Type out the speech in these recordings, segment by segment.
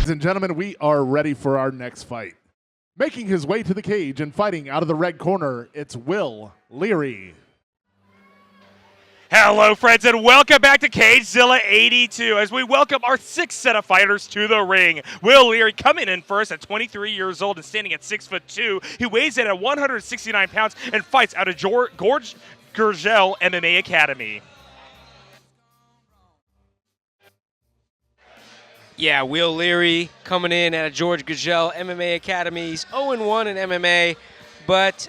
Ladies and gentlemen, we are ready for our next fight. Making his way to the cage and fighting out of the red corner, it's Will Leary. Hello, friends, and welcome back to CageZilla 82 as we welcome our sixth set of fighters to the ring. Will Leary coming in first at 23 years old and standing at 6'2". He weighs in at 169 pounds and fights out of George Gurgel MMA Academy. Yeah, Will Leary coming in at George Gurgel MMA Academy. He's 0-1 in MMA, but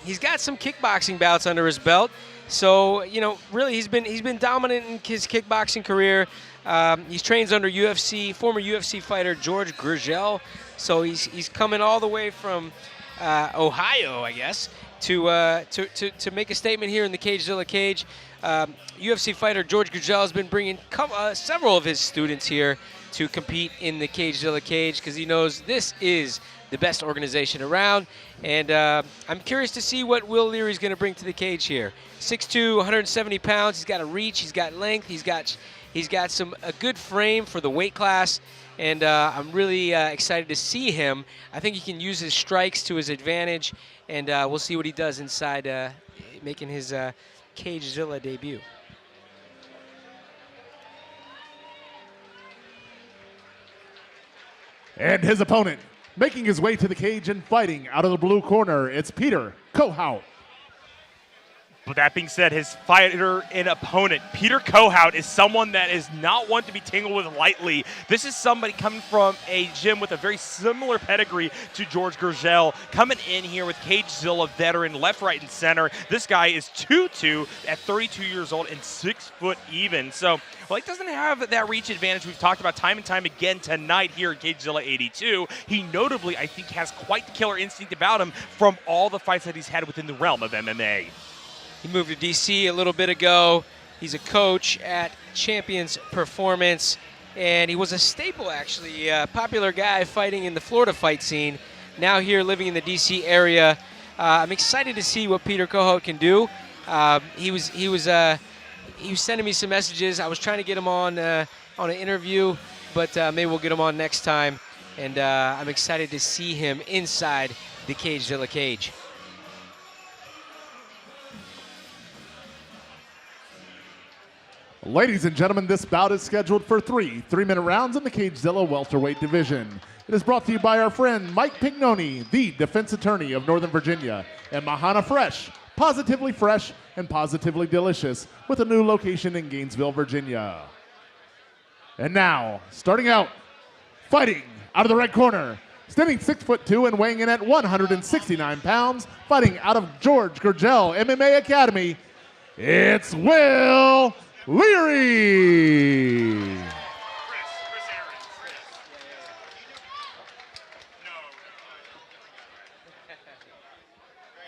he's got some kickboxing bouts under his belt. So, you know, really he's been dominant in his kickboxing career. He's trains under former UFC fighter George Gurgel. So he's coming all the way from Ohio, I guess, to make a statement here in the CageZilla cage. UFC fighter George Gurgel has been bringing several of his students here to compete in the CageZilla cage because he knows this is the best organization around. And I'm curious to see what Will Leary is going to bring to the cage here. 6'2", 170 pounds. He's got a reach. He's got length. He's got a good frame for the weight class. And I'm really excited to see him. I think he can use his strikes to his advantage. And we'll see what he does inside making his CageZilla debut. And his opponent, making his way to the cage and fighting out of the blue corner, it's Peter Kohout. With that being said, his fighter and opponent, Peter Kohout, is someone that is not one to be tangled with lightly. This is somebody coming from a gym with a very similar pedigree to George Gurgel, coming in here with CageZilla veteran, left, right, and center. This guy is 2'2" at 32 years old and 6 foot even. So, well, he doesn't have that reach advantage we've talked about time and time again tonight here at CageZilla 82. He notably, I think, has quite the killer instinct about him from all the fights that he's had within the realm of MMA. He moved to D.C. a little bit ago. He's a coach at Champions Performance, and he was a staple, actually, a popular guy fighting in the Florida fight scene. Now here living in the D.C. area. I'm excited to see what Peter Kohout can do. He was sending me some messages. I was trying to get him on an interview, but maybe we'll get him on next time. And I'm excited to see him inside the CageZilla cage. Ladies and gentlemen, this bout is scheduled for three-minute rounds in the CageZilla welterweight division. It is brought to you by our friend Mike Pignoni, the defense attorney of Northern Virginia, and Mahana Fresh, positively fresh and positively delicious, with a new location in Gainesville, Virginia. And now, starting out, fighting out of the red corner, standing 6'2" and weighing in at 169 pounds, fighting out of George Gurgel MMA Academy, it's Will Leary.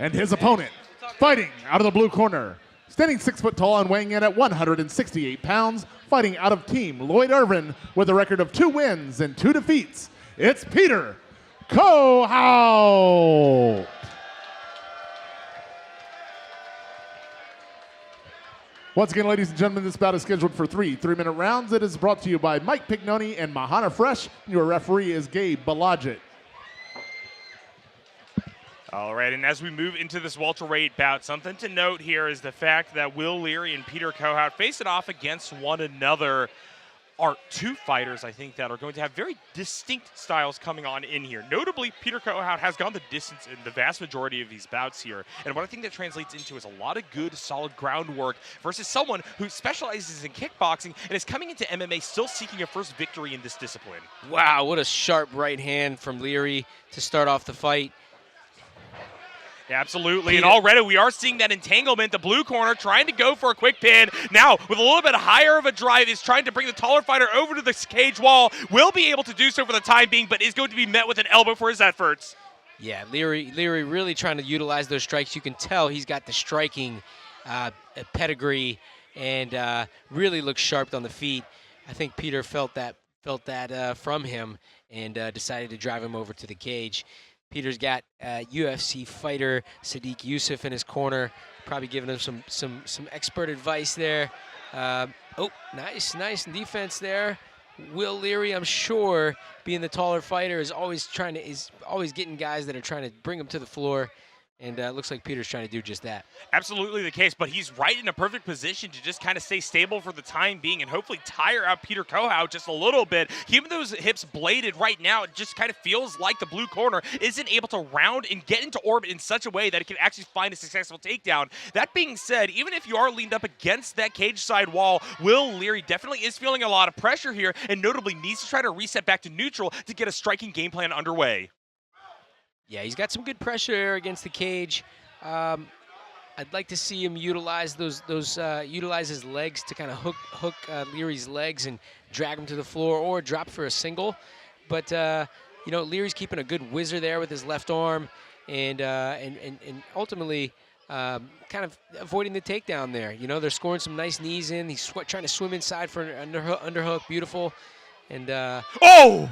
And his opponent, fighting out of the blue corner, standing 6 foot tall and weighing in at 168 pounds, fighting out of Team Lloyd Irvin with a record of 2 wins and 2 defeats, it's Peter Kohout. Once again, ladies and gentlemen, this bout is scheduled for three-minute rounds. It is brought to you by Mike Pignoni and Mahana Fresh. Your referee is Gabe Balajit. All right, and as we move into this welterweight bout, something to note here is the fact that Will Leary and Peter Kohout face it off against one another. Are two fighters, I think, that are going to have very distinct styles coming on in here. Notably, Peter Kohout has gone the distance in the vast majority of these bouts here. And what I think that translates into is a lot of good, solid groundwork versus someone who specializes in kickboxing and is coming into MMA still seeking a first victory in this discipline. Wow, what a sharp right hand from Leary to start off the fight. Yeah, absolutely, and already we are seeing that entanglement. The blue corner trying to go for a quick pin. Now, with a little bit higher of a drive, is trying to bring the taller fighter over to the cage wall. Will be able to do so for the time being, but is going to be met with an elbow for his efforts. Yeah, Leary really trying to utilize those strikes. You can tell he's got the striking pedigree and really looks sharp on the feet. I think Peter felt that from him and decided to drive him over to the cage. Peter's got UFC fighter Sadiq Yusuf in his corner, probably giving him some expert advice there. Oh, nice defense there. Will Leary, I'm sure, being the taller fighter, is always getting guys that are trying to bring him to the floor. And it looks like Peter's trying to do just that. Absolutely the case, but he's right in a perfect position to just kind of stay stable for the time being and hopefully tire out Peter Kohout just a little bit. Keeping those hips bladed right now, it just kind of feels like the blue corner isn't able to round and get into orbit in such a way that it can actually find a successful takedown. That being said, even if you are leaned up against that cage side wall, Will Leary definitely is feeling a lot of pressure here and notably needs to try to reset back to neutral to get a striking game plan underway. Yeah, he's got some good pressure there against the cage. I'd like to see him utilize utilize his legs to kind of hook Leary's legs and drag him to the floor or drop for a single. But you know, Leary's keeping a good whizzer there with his left arm, and ultimately kind of avoiding the takedown there. You know, they're scoring some nice knees in. He's trying to swim inside for an underhook, beautiful, and oh!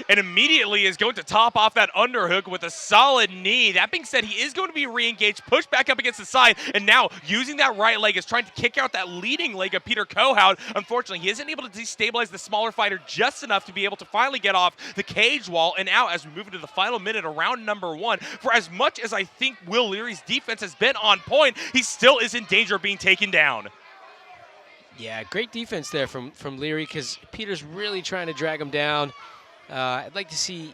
And immediately is going to top off that underhook with a solid knee. That being said, he is going to be re-engaged, pushed back up against the side, and now using that right leg is trying to kick out that leading leg of Peter Kohout. Unfortunately, he isn't able to destabilize the smaller fighter just enough to be able to finally get off the cage wall. And now, as we move into the final minute of round number 1, for as much as I think Will Leary's defense has been on point, he still is in danger of being taken down. Yeah, great defense there from Leary, because Peter's really trying to drag him down. I'd like to see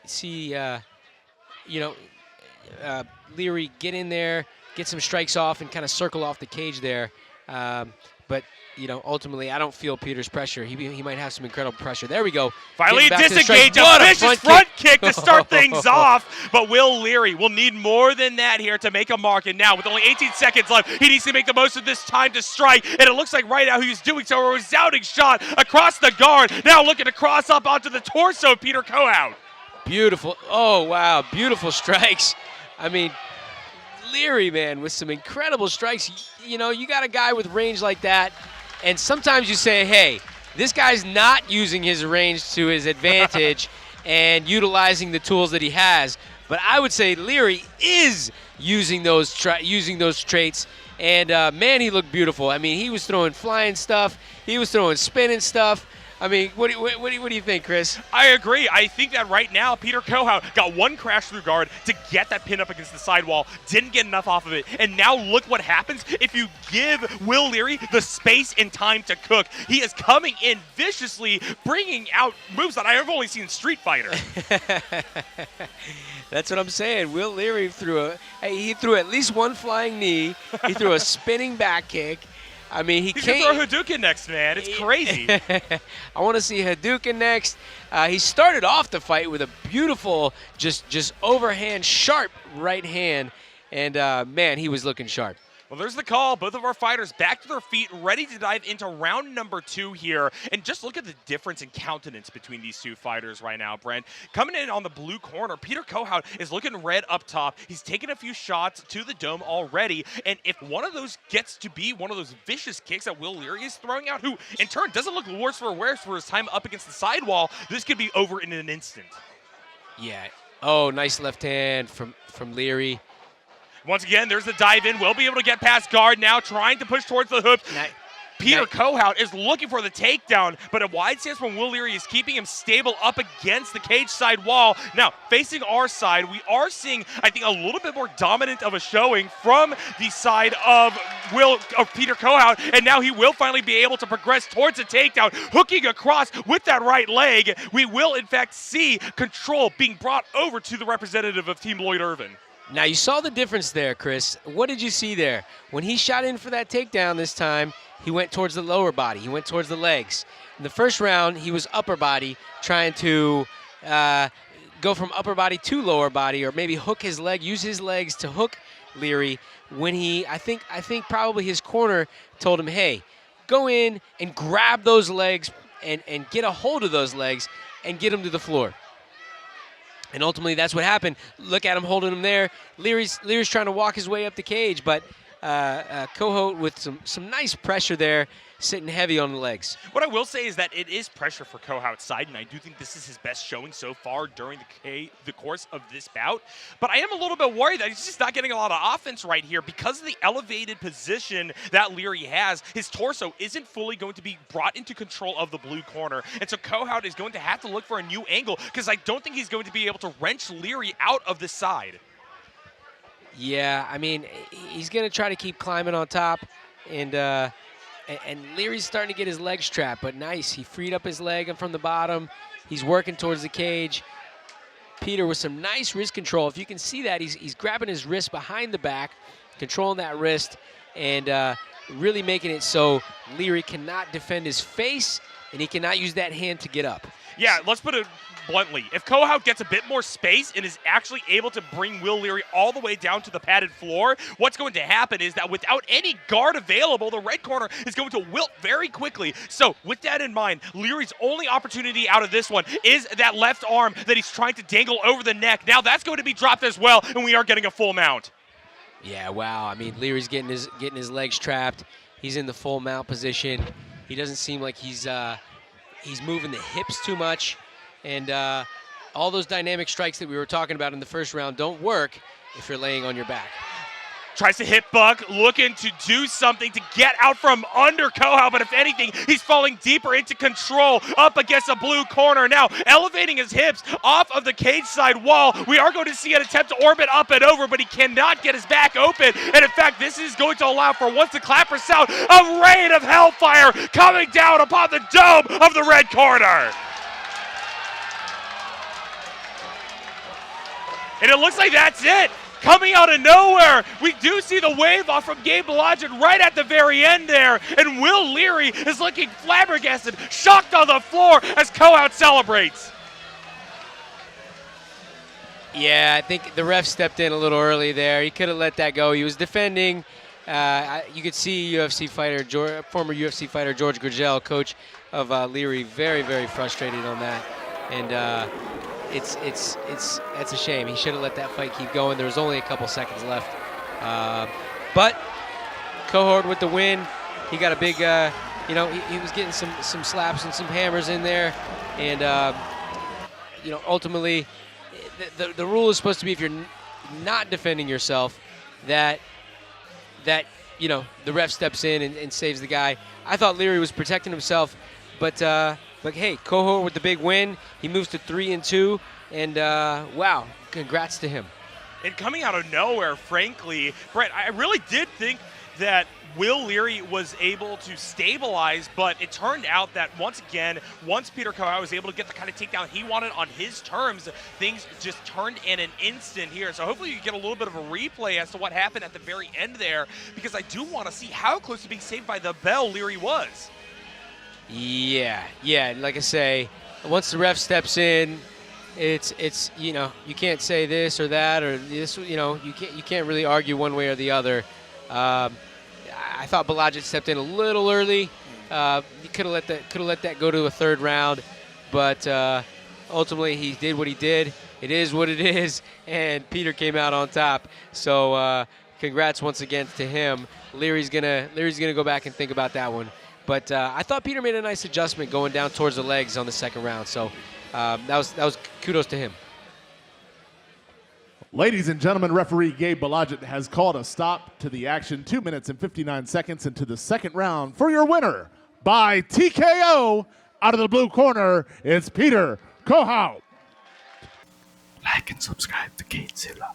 Leary get in there, get some strikes off, and kind of circle off the cage there. But you know, ultimately, I don't feel Peter's pressure. He might have some incredible pressure. There we go. Finally disengage, a vicious front kick to start things off. But Will Leary will need more than that here to make a mark. And now, with only 18 seconds left, he needs to make the most of this time to strike. And it looks like right now he's doing so. A resounding shot across the guard. Now looking to cross up onto the torso of Peter Kohout. Beautiful. Oh, wow. Beautiful strikes. I mean, Leary, man, with some incredible strikes. You know, you got a guy with range like that, and sometimes you say, hey, this guy's not using his range to his advantage and utilizing the tools that he has. But I would say Leary is using those traits, and man, he looked beautiful. I mean, he was throwing flying stuff. He was throwing spinning stuff. I mean, what do you think, Chris? I agree. I think that right now, Peter Kohout got one crash through guard to get that pin up against the sidewall, didn't get enough off of it, and now look what happens if you give Will Leary the space and time to cook. He is coming in viciously, bringing out moves that I have only seen in Street Fighter. That's what I'm saying. Will Leary threw at least one flying knee. He threw a spinning back kick. I mean, he's going to throw Hadouken next, man. It's crazy. I want to see Hadouken next. He started off the fight with a beautiful, just overhand, sharp right hand. And, man, he was looking sharp. Well, there's the call. Both of our fighters back to their feet, ready to dive into round number 2 here. And just look at the difference in countenance between these two fighters right now, Brent. Coming in on the blue corner, Peter Kohout is looking red up top. He's taken a few shots to the dome already. And if one of those gets to be one of those vicious kicks that Will Leary is throwing out, who in turn doesn't look worse for wear for his time up against the sidewall, this could be over in an instant. Yeah. Oh, nice left hand from Leary. Once again, there's the dive in. Will be able to get past guard now, trying to push towards the hoops. Peter Kohout is looking for the takedown, but a wide stance from Will Leary is keeping him stable up against the cage side wall. Now, facing our side, we are seeing, I think, a little bit more dominant of a showing from the side of Peter Kohout, and now he will finally be able to progress towards a takedown, hooking across with that right leg. We will, in fact, see control being brought over to the representative of Team Lloyd Irvin. Now, you saw the difference there, Chris. What did you see there? When he shot in for that takedown this time, he went towards the lower body. He went towards the legs. In the first round, he was upper body, trying to go from upper body to lower body, or maybe hook his leg, use his legs to hook Leary. When I think probably his corner told him, hey, go in and grab those legs and get a hold of those legs and get him to the floor. And ultimately, that's what happened. Look at him holding him there. Leary's trying to walk his way up the cage, but Kohout with some nice pressure there. sitting heavy on the legs. What I will say is that it is pressure for Kohout's side, and I do think this is his best showing so far during the course of this bout. But I am a little bit worried that he's just not getting a lot of offense right here because of the elevated position that Leary has. His torso isn't fully going to be brought into control of the blue corner, and so Kohout is going to have to look for a new angle because I don't think he's going to be able to wrench Leary out of the side. Yeah, I mean, he's going to try to keep climbing on top, and Leary's starting to get his legs trapped, but nice. He freed up his leg from the bottom. He's working towards the cage. Peter with some nice wrist control. If you can see that, he's grabbing his wrist behind the back, controlling that wrist, and really making it so Leary cannot defend his face, and he cannot use that hand to get up. Yeah, let's put it bluntly. If Kohout gets a bit more space and is actually able to bring Will Leary all the way down to the padded floor, what's going to happen is that without any guard available, the red corner is going to wilt very quickly. So with that in mind, Leary's only opportunity out of this one is that left arm that he's trying to dangle over the neck. Now that's going to be dropped as well, and we are getting a full mount. Yeah, wow. I mean, Leary's getting his legs trapped. He's in the full mount position. He doesn't seem like he's moving the hips too much. And all those dynamic strikes that we were talking about in the first round don't work if you're laying on your back. Tries to hit Buck, looking to do something to get out from under Kohout, but if anything, he's falling deeper into control up against the blue corner. Now, elevating his hips off of the cage side wall. We are going to see an attempt to orbit up and over, but he cannot get his back open. And in fact, this is going to allow for, once the clapper sound, a rain of hellfire coming down upon the dome of the red corner. And it looks like that's it. Coming out of nowhere, we do see the wave off from Gabe Blodgett right at the very end there. And Will Leary is looking flabbergasted, shocked on the floor as Kohout celebrates. Yeah, I think the ref stepped in a little early there. He could have let that go. He was defending. You could see former UFC fighter George Gurgel, coach of Leary, very, very frustrated on that. And it's a shame. He should have let that fight keep going. There was only a couple seconds left. But Kohout with the win. He got a big, he was getting some slaps and some hammers in there. And, ultimately, the rule is supposed to be if you're not defending yourself, that the ref steps in and saves the guy. I thought Leary was protecting himself, but hey, Kohout with the big win. He moves to 3-2, and wow, congrats to him. And coming out of nowhere, frankly, Brett, I really did think that Will Leary was able to stabilize, but it turned out that once Peter Kohout was able to get the kind of takedown he wanted on his terms, things just turned in an instant here. So hopefully you get a little bit of a replay as to what happened at the very end there, because I do want to see how close to being saved by the bell Leary was. Yeah, like I say, once the ref steps in, it's you can't say this or that or this, you can't really argue one way or the other. I thought Blodgett stepped in a little early. He could have let that go to a third round, but ultimately he did what he did. It is what it is, and Peter came out on top. So congrats once again to him. Leary's gonna go back and think about that one. But I thought Peter made a nice adjustment going down towards the legs on the second round. So that was kudos to him. Ladies and gentlemen, referee Gabe Blodgett has called a stop to the action. 2 minutes and 59 seconds into the second round. For your winner by TKO, out of the blue corner, it's Peter Kohout. Like and subscribe to CageZilla.